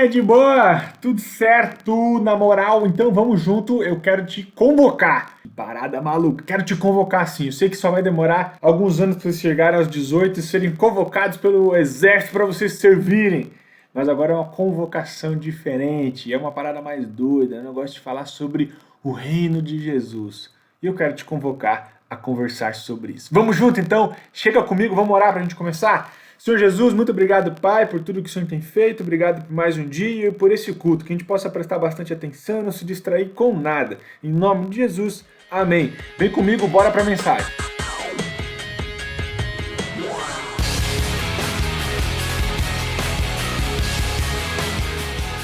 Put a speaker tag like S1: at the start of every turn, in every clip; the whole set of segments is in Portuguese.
S1: aí, de boa? Tudo certo? Na moral, então vamos junto, eu quero te convocar. Parada maluca, quero te convocar sim. Eu sei que só vai demorar alguns anos para vocês chegarem aos 18 e serem convocados pelo exército para vocês servirem. Mas agora é uma convocação diferente, é uma parada mais doida. Eu gosto de falar sobre o reino de Jesus. E eu quero te convocar a conversar sobre isso. Vamos junto então? Chega comigo, vamos orar para a gente começar? Senhor Jesus, muito obrigado, Pai, por tudo que o Senhor tem feito, obrigado por mais um dia e por esse culto, que a gente possa prestar bastante atenção, não se distrair com nada. Em nome de Jesus, amém. Vem comigo, bora para a mensagem.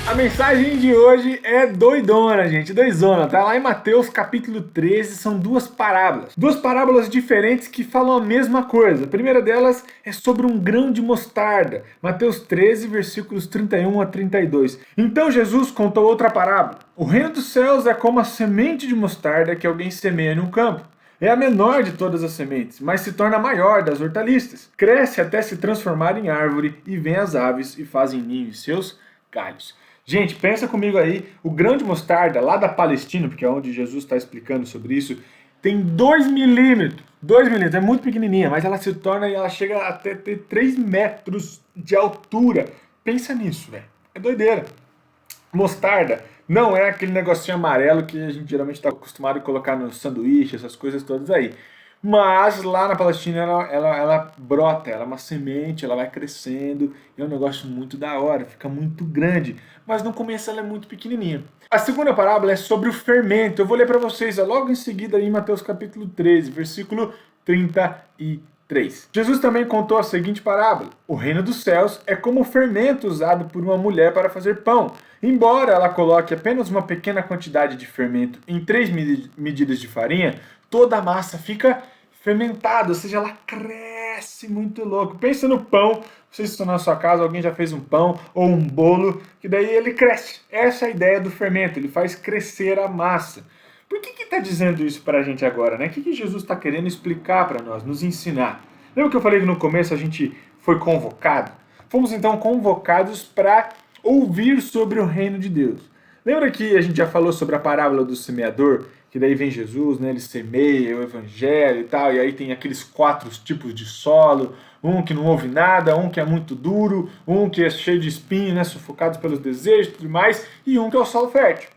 S1: A mensagem de hoje é doidona, gente, doidona. Tá lá em Mateus capítulo 13, são duas parábolas. Duas parábolas diferentes que falam a mesma coisa. A primeira delas é sobre um grão de mostarda. Mateus 13, versículos 31 a 32. Então Jesus contou outra parábola. O reino dos céus é como a semente de mostarda que alguém semeia num campo. É a menor de todas as sementes, mas se torna a maior das hortaliças. Cresce até se transformar em árvore e vêm as aves e fazem ninho em seus galhos. Gente, pensa comigo aí, o grão de mostarda lá da Palestina, porque é onde Jesus está explicando sobre isso, tem 2 milímetros. 2 milímetros, é muito pequenininha, mas ela se torna e ela chega até ter 3 metros de altura. Pensa nisso, velho. É doideira. Mostarda não é aquele negocinho amarelo que a gente geralmente está acostumado a colocar no sanduíche, essas coisas todas aí. Mas lá na Palestina ela brota, ela é uma semente, ela vai crescendo, é um negócio muito da hora, fica muito grande. Mas no começo ela é muito pequenininha. A segunda parábola é sobre o fermento. Eu vou ler para vocês logo em seguida em Mateus capítulo 13, versículo 33. Jesus também contou a seguinte parábola. O reino dos céus é como o fermento usado por uma mulher para fazer pão. Embora ela coloque apenas uma pequena quantidade de fermento em 3 medidas de farinha, toda a massa fica fermentada, ou seja, ela cresce muito louco. Pensa no pão, não sei se estão na sua casa, alguém já fez um pão ou um bolo, que daí ele cresce. Essa é a ideia do fermento, ele faz crescer a massa. Por que está dizendo isso para a gente agora, né? O que Jesus está querendo explicar para nós, nos ensinar? Lembra que eu falei que no começo a gente foi convocado? Fomos então convocados para ouvir sobre o reino de Deus. Lembra que a gente já falou sobre a parábola do semeador? Que daí vem Jesus, né? Ele semeia o evangelho e tal, e aí tem aqueles 4 tipos de solo, um que não ouve nada, um que é muito duro, um que é cheio de espinho, né? Sufocado pelos desejos e tudo mais, e um que é o solo fértil.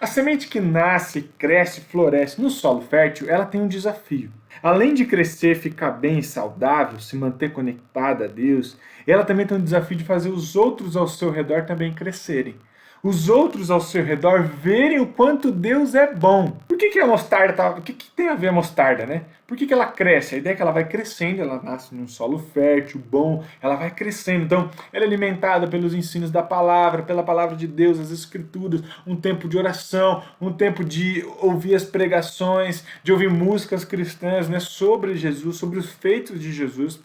S1: A semente que nasce, cresce, floresce no solo fértil, ela tem um desafio. Além de crescer, ficar bem e saudável, se manter conectada a Deus, ela também tem um desafio de fazer os outros ao seu redor também crescerem. Os outros ao seu redor verem o quanto Deus é bom. Por que a mostarda o que tem a ver a mostarda, né? Por que ela cresce? A ideia é que ela vai crescendo, ela nasce num solo fértil, bom, ela vai crescendo. Então, ela é alimentada pelos ensinos da palavra, pela palavra de Deus, as escrituras, um tempo de oração, um tempo de ouvir as pregações, de ouvir músicas cristãs, né, sobre Jesus, sobre os feitos de Jesus.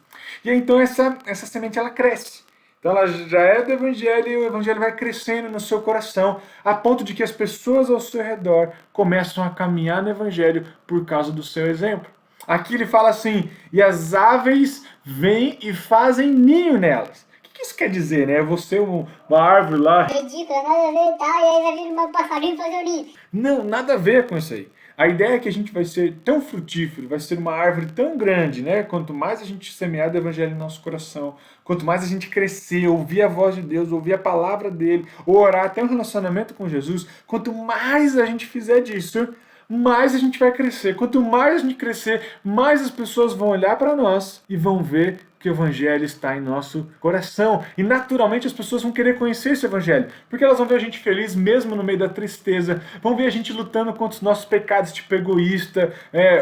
S1: E aí, então essa semente ela cresce. Então ela já é do Evangelho e o Evangelho vai crescendo no seu coração, a ponto de que as pessoas ao seu redor começam a caminhar no Evangelho por causa do seu exemplo. Aqui ele fala assim, e as aves vêm e fazem ninho nelas. O que isso quer dizer, né? Você, uma árvore lá...
S2: Ridícula, nada a ver e tal, e aí vai vir um passarinho fazer o ninho.
S1: Não, nada a ver com isso aí. A ideia é que a gente vai ser tão frutífero, vai ser uma árvore tão grande, né? Quanto mais a gente semear do evangelho no nosso coração, quanto mais a gente crescer, ouvir a voz de Deus, ouvir a palavra dele, orar, ter um relacionamento com Jesus, quanto mais a gente fizer disso, mais a gente vai crescer. Quanto mais a gente crescer, mais as pessoas vão olhar para nós e vão ver que o evangelho está em nosso coração. E naturalmente as pessoas vão querer conhecer esse evangelho, porque elas vão ver a gente feliz mesmo no meio da tristeza, vão ver a gente lutando contra os nossos pecados, tipo egoísta,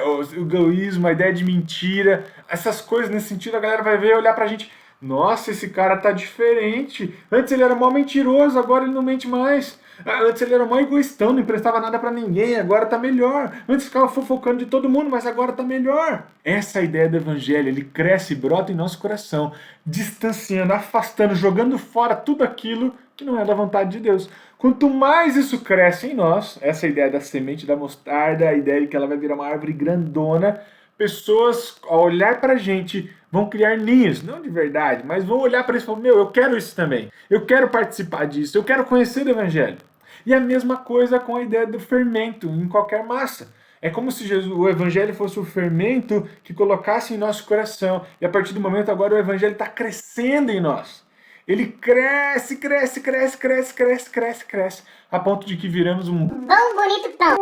S1: o egoísmo, a ideia de mentira, essas coisas nesse sentido. A galera vai ver e olhar pra gente: nossa, esse cara tá diferente. Antes ele era mó mentiroso, agora ele não mente mais. Antes ele era mó egoístão, não emprestava nada pra ninguém, agora tá melhor. Antes ficava fofocando de todo mundo, mas agora tá melhor. Essa é a ideia do evangelho, ele cresce e brota em nosso coração, distanciando, afastando, jogando fora tudo aquilo que não é da vontade de Deus. Quanto mais isso cresce em nós, essa é a ideia da semente da mostarda, a ideia de que ela vai virar uma árvore grandona, pessoas, ao olhar pra gente, vão criar ninhos, não de verdade, mas vão olhar para isso e falar, meu, eu quero isso também, eu quero participar disso, eu quero conhecer o Evangelho. E a mesma coisa com a ideia do fermento em qualquer massa. É como se o Evangelho fosse o fermento que colocasse em nosso coração. E a partir do momento agora o Evangelho está crescendo em nós. Ele cresce, cresce, cresce, cresce, cresce, cresce, cresce, a ponto de que viramos um
S2: Bom, bonito pão.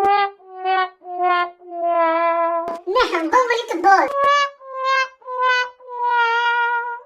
S2: Não, bom, bonito bolo.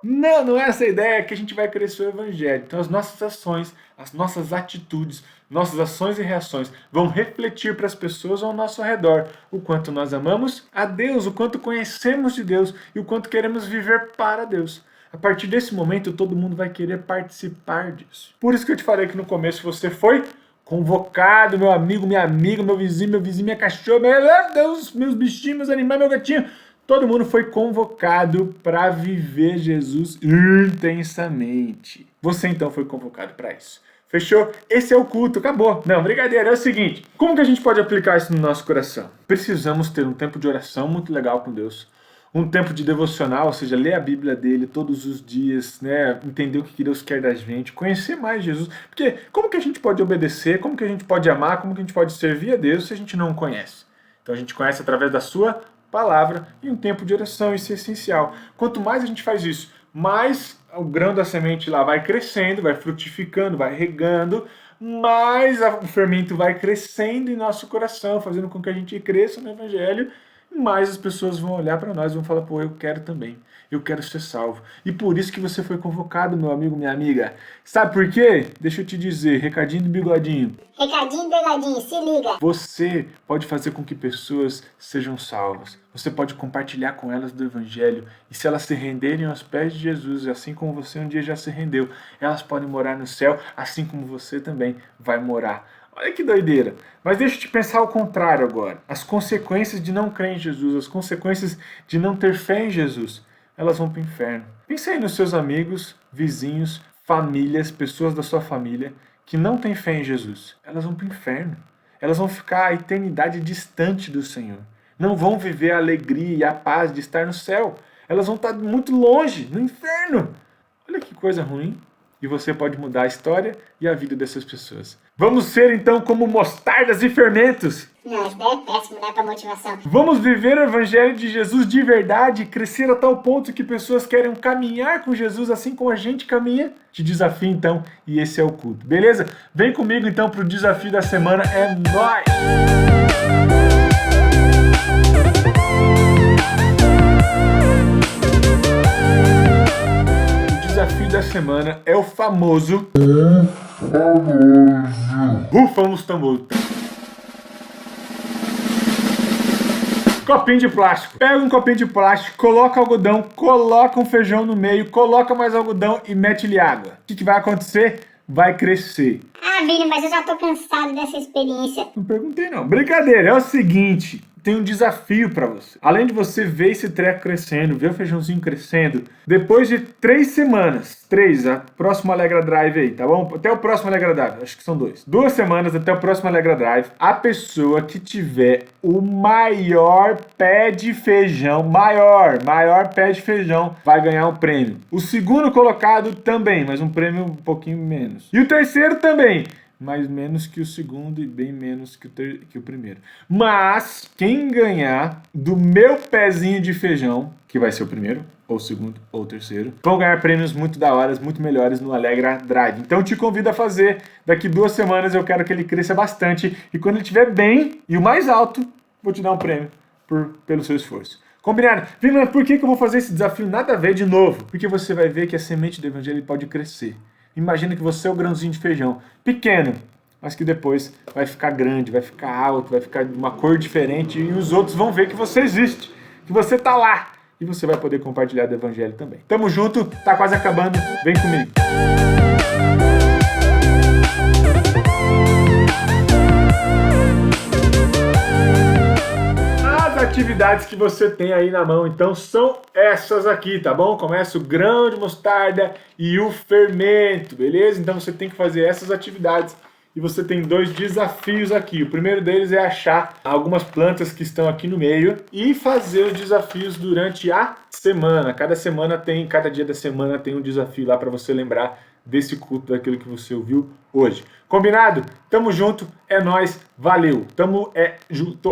S1: Não, não é essa a ideia, que a gente vai crescer o Evangelho. Então as nossas ações, as nossas atitudes, nossas ações e reações vão refletir para as pessoas ao nosso redor o quanto nós amamos a Deus, o quanto conhecemos de Deus e o quanto queremos viver para Deus. A partir desse momento, todo mundo vai querer participar disso. Por isso que eu te falei que no começo você foi convocado, meu amigo, minha amiga, meu vizinho, minha cachorra, meu Deus, meus bichinhos, meus animais, meu gatinho. Todo mundo foi convocado para viver Jesus intensamente. Você então foi convocado para isso. Fechou? Esse é o culto, acabou. Não, brincadeira, é o seguinte. Como que a gente pode aplicar isso no nosso coração? Precisamos ter um tempo de oração muito legal com Deus. Um tempo de devocional, ou seja, ler a Bíblia dele todos os dias, né? Entender o que Deus quer da gente, conhecer mais Jesus. Porque como que a gente pode obedecer, como que a gente pode amar, como que a gente pode servir a Deus se a gente não conhece? Então a gente conhece através da sua palavra e um tempo de oração, isso é essencial. Quanto mais a gente faz isso, mais o grão da semente lá vai crescendo, vai frutificando, vai regando, mais o fermento vai crescendo em nosso coração, fazendo com que a gente cresça no Evangelho, mais as pessoas vão olhar para nós e vão falar, pô, eu quero também, eu quero ser salvo. E por isso que você foi convocado, meu amigo, minha amiga. Sabe por quê? Deixa eu te dizer, recadinho do bigodinho.
S2: Recadinho, pegadinho, se liga.
S1: Você pode fazer com que pessoas sejam salvas. Você pode compartilhar com elas do Evangelho. E se elas se renderem aos pés de Jesus, assim como você um dia já se rendeu, elas podem morar no céu, assim como você também vai morar. Olha que doideira. Mas deixa eu te pensar ao contrário agora. As consequências de não crer em Jesus, as consequências de não ter fé em Jesus, elas vão para o inferno. Pensa aí nos seus amigos, vizinhos, famílias, pessoas da sua família que não têm fé em Jesus. Elas vão para o inferno. Elas vão ficar a eternidade distante do Senhor. Não vão viver a alegria e a paz de estar no céu. Elas vão estar muito longe, no inferno. Olha que coisa ruim. E você pode mudar a história e a vida dessas pessoas. Vamos ser então como mostardas e fermentos.
S2: Não, isso daí é péssimo, né, pra motivação.
S1: Vamos viver o Evangelho de Jesus de verdade e crescer a tal ponto que pessoas querem caminhar com Jesus assim como a gente caminha? Te desafio então, e esse é o culto, beleza? Vem comigo então pro desafio da semana, é nóis! O desafio da semana é o famoso... Rufam os tambores. Copinho de plástico. Pega um copinho de plástico, coloca algodão, coloca um feijão no meio, coloca mais algodão e mete-lhe água. O que vai acontecer? Vai crescer.
S2: Ah, Vini, mas eu já tô cansado dessa experiência.
S1: Não perguntei não. Brincadeira, é o seguinte... Tem um desafio para você. Além de você ver esse treco crescendo, ver o feijãozinho crescendo, depois de 3 semanas, a próxima Alegra Drive aí, tá bom? Até o próximo Alegra Drive, acho que são 2. 2 semanas até o próximo Alegra Drive, a pessoa que tiver o maior pé de feijão, maior pé de feijão, vai ganhar um prêmio. O segundo colocado também, mas um prêmio um pouquinho menos. E o terceiro também. Mas menos que o segundo e bem menos que o primeiro. Mas quem ganhar do meu pezinho de feijão, que vai ser o primeiro, ou o segundo, ou o terceiro, vão ganhar prêmios muito da hora, muito melhores no Alegra Drive. Então eu te convido a fazer. Daqui 2 semanas eu quero que ele cresça bastante. E quando ele estiver bem e o mais alto, vou te dar um prêmio pelo seu esforço. Combinado? Vini, mas por que eu vou fazer esse desafio nada a ver de novo? Porque você vai ver que a semente do Evangelho pode crescer. Imagina que você é o grãozinho de feijão, pequeno, mas que depois vai ficar grande, vai ficar alto, vai ficar de uma cor diferente e os outros vão ver que você existe, que você tá lá e você vai poder compartilhar do Evangelho também. Tamo junto, tá quase acabando, vem comigo. As atividades que você tem aí na mão, então, são essas aqui, tá bom? Começa o grão de mostarda e o fermento, beleza? Então você tem que fazer essas atividades e você tem 2 desafios aqui. O primeiro deles é achar algumas plantas que estão aqui no meio e fazer os desafios durante a semana. Cada dia da semana tem um desafio lá para você lembrar desse culto, daquilo que você ouviu hoje. Combinado? Tamo junto, é nóis, valeu. Tamo junto.